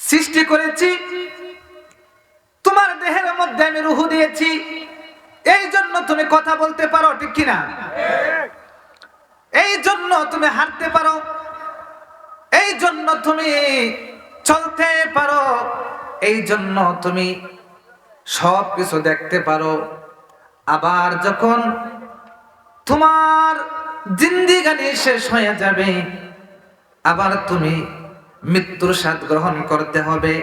সৃষ্টি করেছি, তোমার দেহের মধ্যে আমি রূহ দিয়েছি, এই জন্য তুমি কথা বলতে পারো, ঠিক কিনা? এই জন্য তুমি হাঁটতে পারো, এই জন্য তুমি চলতে পারো, এই জন্য তুমি সব কিছু দেখতে পারো। আবার যখন তোমার জিন্দেগানি শেষ হয়ে যাবে, আবার তুমি মৃত্যুর স্বাদ গ্রহণ করতে হবে,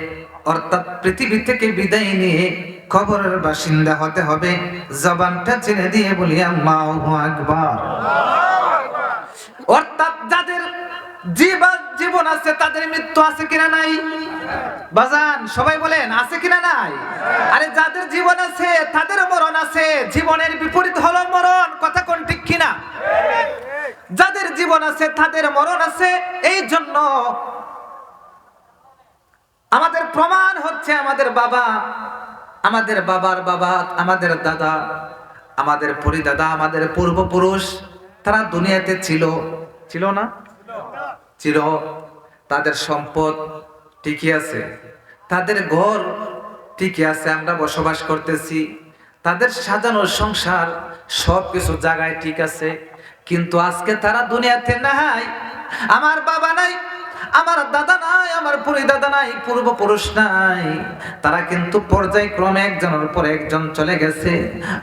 অর্থাৎ পৃথিবী থেকে বিদায় নিয়ে কবরের বাসিন্দা হতে হবে। জবানটা ছেড়ে দিয়ে বলি আল্লাহু আকবার। অর্থাৎ যাদের জীবন আছে তাদের মৃত্যু আছে কিনা নাই? বাজান সবাই বলেন আছে কিনা নাই? আরে যাদের জীবন আছে তাদের মরণ আছে, জীবনের বিপরীত হলো মরণ, কথা কোন ঠিক কিনা? যাদের জীবন আছে তাদের মরণ আছে। এই জন্য আমাদের প্রমাণ হচ্ছে আমাদের বাবা, আমাদের বাবার বাবা, আমাদের দাদা, আমাদের পরিদাদা, আমাদের পূর্বপুরুষ, তারা দুনিয়াতে ছিল না? ছিল। তাদের সম্পদ ঠিকই আছে, তাদের ঘর ঠিকই আছে, আমরা বসবাস করতেছি, তাদের সাজানো সংসার সবকিছু জায়গায় ঠিক আছে। কিন্তু আজকে তারা দুনিয়াতে নাই, আমার বাবা নাই, আমার দাদা নাই, আমার পরিদাদা নাই, পূর্বপুরুষ নাই, তারা কিন্তু পর্যায়ক্রমে একজনের পর একজন চলে গেছে।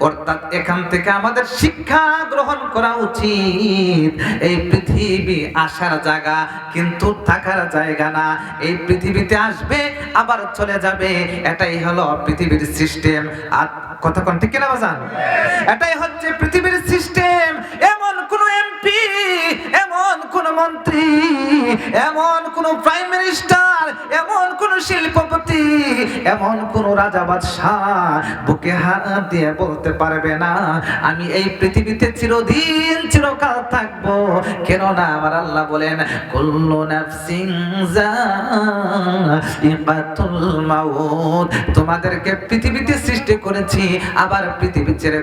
অর্থাৎ এখান থেকে আমাদের শিক্ষা গ্রহণ করা উচিত, এই পৃথিবী আসার জায়গা কিন্তু থাকার জায়গা না। এই পৃথিবীতে আসবে আবার চলে যাবে, এটাই হলো পৃথিবীর সিস্টেম। আর কথা কোন ঠিক কিনা বাজান? এটাই হচ্ছে পৃথিবীর সিস্টেম। এমন কোন এমপি, এমন কোন মন্ত্রী, এমন কোন প্রাইম মিনিস্টার, এমন কোন শিল্পপতি, এমন কোন রাজা বাদশাহ বুকে হাত দিয়ে বলতে পারবে না আমি এই পৃথিবীতে চিরদিন চিরকাল থাকবো। কেননা আমার আল্লাহ বলেন কুল্লু নাফসিন যায়িকাতুল মাউত, তোমাদেরকে পৃথিবীতে সৃষ্টি করেছি, আবার পৃথিবী ছেড়ে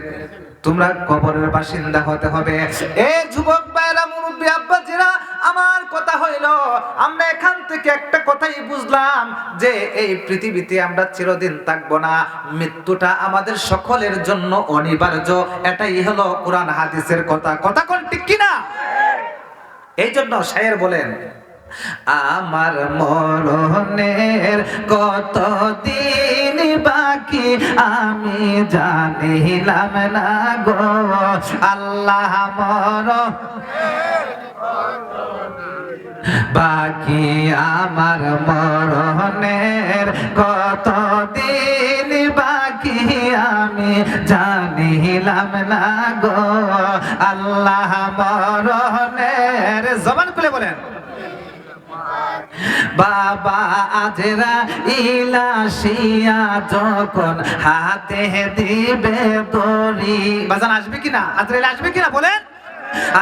তোমরা কবরের বাসিন্দা হতে হবে। এ যুবক ভাইরা, মুরব্বী আব্বাজিরা, আমার কথা হইল আমরা এখান থেকে একটা কথাই বুঝলাম যে এই পৃথিবীতে আমরা চিরদিন থাকবো না, মৃত্যুটা আমাদের সকলের জন্য অনিবার্য। এটাই হলো কোরআন হাদিসের কথা, কথা কোন ঠিক কিনা? এই জন্য শায়ের বলেন আমার মরণের কত দিন বাকি আমি জানিলাম না গো আল্লাহ, বাকি আমার মরণের কত দিন বাকি আমি জানিলাম না গো আল্লাহ, মরণের জবান খুলে বলেন বাবা আজরা ইলাশিয়া যখন হাতে দিবে দড়ি, বাজান আসবে কিনা? আজরাইল আসবে কিনা বলেন?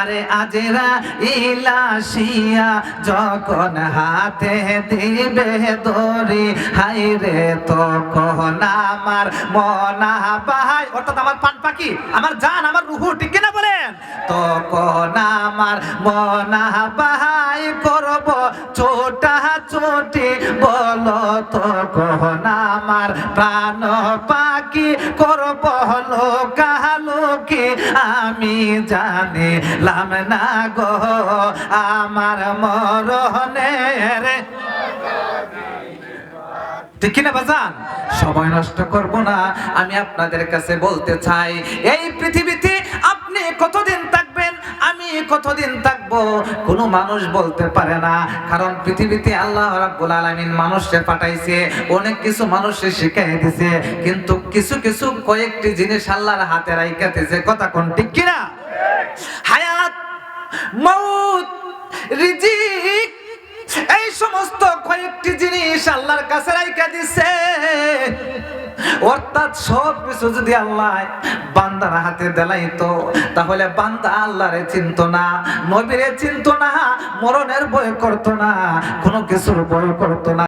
আরে আজরা ইলাশিয়া যখন হাতে দিবে দড়ি, হাই রে তখন আমার মনা বাহাই, অর্থাৎ আমার পান পাখি, আমার জান, আমার রুহু, ঠিক কিনা বলেন? তখন আমার মনা বাহাই করব ছোটা ছোটি, বলো তখন আমার প্রাণ পাখি করব লোকালোকি আমি জানি লাম না গো আমার মরণের, ঠিক কিনা বাজান? সময় নষ্ট করব না, আমি আপনাদের কাছে বলতে চাই এই পৃথিবীতে আপনি কতদিন থাকবেন, আমি কতদিন থাকবো, কোনো মানুষ বলতে পারে না। কারণ পৃথিবীতে আল্লাহ রাব্বুল আলামিন মানুষকে পাঠাইছে, অনেক কিছু মানুষকে শিখাই দিছে, কিন্তু কিছু কিছু কয়েকটি জিনিস আল্লাহর হাতে রাইখা দিয়েছে, কথা কোন ঠিক কিনা? হায়াত, মউত, রিজিক, এই সমস্ত কয়েকটি জিনিস আল্লাহর কাছে রাইখা দিছে। অর্থাৎ সব কিছু যদি আল্লাহ বান্দার হাতে দিলাইতো, তাহলে বান্দা আল্লাহরে চিনতো না, নবীরে চিনতো না, মরণের ভয় করতো না, কোনো কিছুর ভয় করতো না।